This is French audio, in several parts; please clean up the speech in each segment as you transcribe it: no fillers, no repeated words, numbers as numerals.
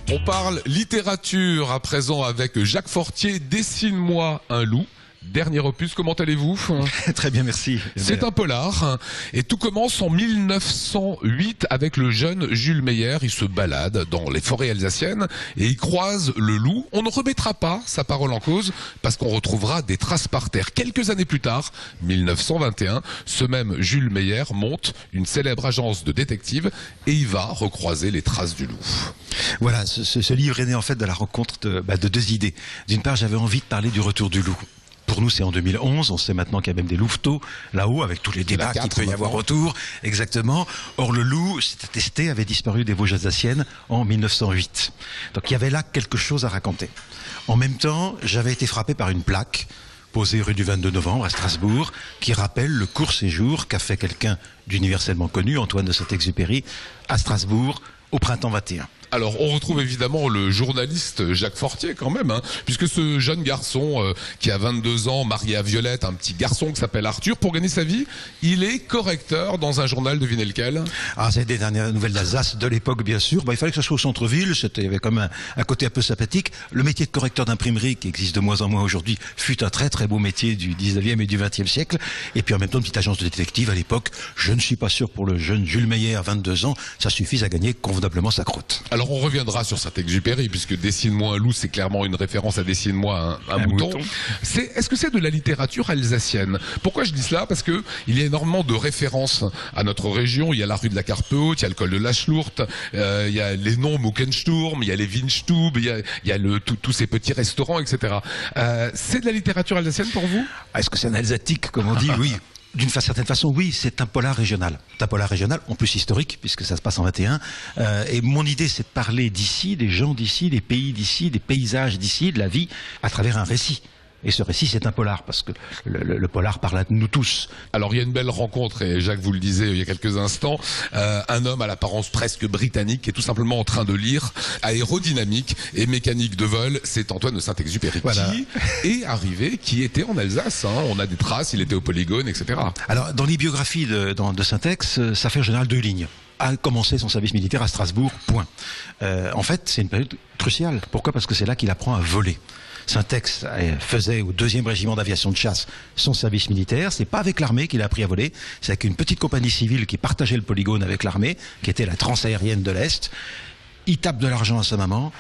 On parle littérature à présent avec Jacques Fortier, Dessine-moi un loup. Dernier opus, comment allez-vous? Très bien, merci. C'est un polar et tout commence en 1908 avec le jeune Jules Meyer. Il se balade dans les forêts alsaciennes et il croise le loup. On ne remettra pas sa parole en cause parce qu'on retrouvera des traces par terre. Quelques années plus tard, 1921, ce même Jules Meyer monte une célèbre agence de détectives et il va recroiser les traces du loup. Voilà, ce livre est né en fait de la rencontre de deux idées. D'une part, j'avais envie de parler du retour du loup. Pour nous, c'est en 2011. On sait maintenant qu'il y a même des louveteaux là-haut, avec tous les débats qu'il peut y avoir autour. Exactement. Or, le loup, c'était testé, avait disparu des Vosges alsaciennes en 1908. Donc, il y avait là quelque chose à raconter. En même temps, j'avais été frappé par une plaque posée rue du 22 novembre à Strasbourg, qui rappelle le court séjour qu'a fait quelqu'un d'universellement connu, Antoine de Saint-Exupéry, à Strasbourg au printemps 21. Alors, on retrouve évidemment le journaliste Jacques Fortier quand même, puisque ce jeune garçon qui a 22 ans, marié à Violette, un petit garçon qui s'appelle Arthur, pour gagner sa vie, il est correcteur dans un journal, devinez lequel? Ah, c'est des dernières nouvelles d'Alsace de l'époque, bien sûr. Il fallait que ce soit au centre-ville, il y avait quand même un côté un peu sympathique. Le métier de correcteur d'imprimerie, qui existe de moins en moins aujourd'hui, fut un très très beau métier du 19e et du 20e siècle. Et puis en même temps, une petite agence de détective à l'époque. Je ne suis pas sûr pour le jeune Jules Meyer, 22 ans, ça suffise à gagner convenablement sa croûte. Alors on reviendra sur Saint-Exupéry, puisque Dessine-moi un loup, c'est clairement une référence à Dessine-moi un mouton. Est-ce que c'est de la littérature alsacienne? Pourquoi je dis cela? Parce que il y a énormément de références à notre région. Il y a la rue de la Carpehaute, il y a le col de la Schlourte, il y a les noms Muckensturm, il y a les Windstube, il y a tous ces petits restaurants, etc. C'est de la littérature alsacienne pour vous? Est-ce que c'est un alsatique, comme on dit? Oui. D'une certaine façon, oui, c'est un polar régional. C'est un polar régional, en plus historique, puisque ça se passe en 21. Et mon idée, c'est de parler d'ici, des gens d'ici, des pays d'ici, des paysages d'ici, de la vie, à travers un récit. Et ce récit, c'est un polar, parce que le polar parle à nous tous. Alors, il y a une belle rencontre, et Jacques vous le disait il y a quelques instants, un homme à l'apparence presque britannique qui est tout simplement en train de lire aérodynamique et mécanique de vol. C'est Antoine de Saint-Exupéry, voilà, qui est arrivé, qui était en Alsace. On a des traces, il était au Polygone, etc. Alors, dans les biographies de Saint-Ex, ça fait en général 2 lignes. A commencé son service militaire à Strasbourg, point. En fait, c'est une période cruciale. Pourquoi? Parce que c'est là qu'il apprend à voler. Saint-Ex faisait au 2e régiment d'aviation de chasse son service militaire. C'est pas avec l'armée qu'il a appris à voler, c'est avec une petite compagnie civile qui partageait le polygone avec l'armée, qui était la transaérienne de l'Est. Il tape de l'argent à sa maman.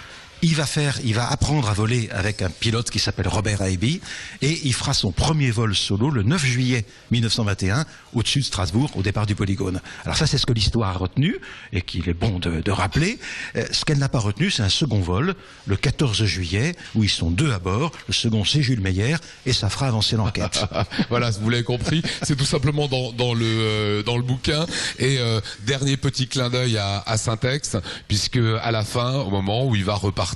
Il va apprendre à voler avec un pilote qui s'appelle Robert Aiby, et il fera son premier vol solo le 9 juillet 1921 au-dessus de Strasbourg, au départ du polygone. Alors ça, c'est ce que l'histoire a retenu et qu'il est bon de rappeler. Ce qu'elle n'a pas retenu, c'est un second vol le 14 juillet où ils sont 2 à bord. Le second, c'est Jules Meyer, et ça fera avancer l'enquête. Voilà, vous l'avez compris, c'est tout simplement dans le bouquin. Et dernier petit clin d'œil à Saint-Ex, puisque à la fin, au moment où il va repartir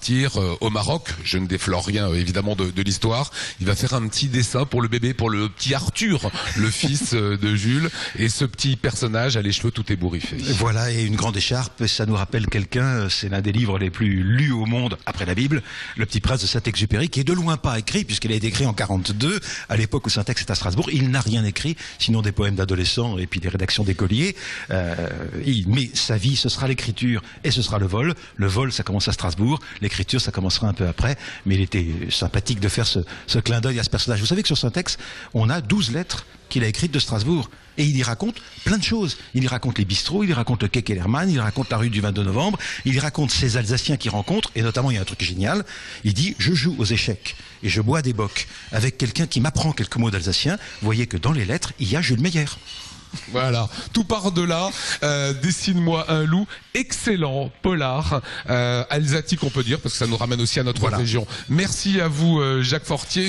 au Maroc, je ne déflore rien évidemment de l'histoire, il va faire un petit dessin pour le bébé, pour le petit Arthur, le fils de Jules, et ce petit personnage a les cheveux tout ébouriffés. Voilà, et une grande écharpe, ça nous rappelle quelqu'un, c'est l'un des livres les plus lus au monde après la Bible, Le Petit Prince de Saint-Exupéry, qui est de loin pas écrit, puisqu'il a été écrit en 42, à l'époque où Saint-Ex est à Strasbourg. Il n'a rien écrit, sinon des poèmes d'adolescents et puis des rédactions d'écoliers. Mais sa vie, ce sera l'écriture et ce sera le vol. Le vol, ça commence à Strasbourg. L'écriture, ça commencera un peu après, mais il était sympathique de faire ce clin d'œil à ce personnage. Vous savez que sur Saint-Ex, on a 12 lettres qu'il a écrites de Strasbourg. Et il y raconte plein de choses. Il y raconte les bistrots, il y raconte le quai Kellermann, il y raconte la rue du 22 novembre, il y raconte ces Alsaciens qu'il rencontre, et notamment il y a un truc génial, il dit « Je joue aux échecs et je bois des bocs avec quelqu'un qui m'apprend quelques mots d'alsacien ». Vous voyez que dans les lettres, il y a Jules Meyer. Voilà, tout part de là. Dessine-moi un loup, excellent polar, alsatique on peut dire, parce que ça nous ramène aussi à notre région. Merci à vous Jacques Fortier.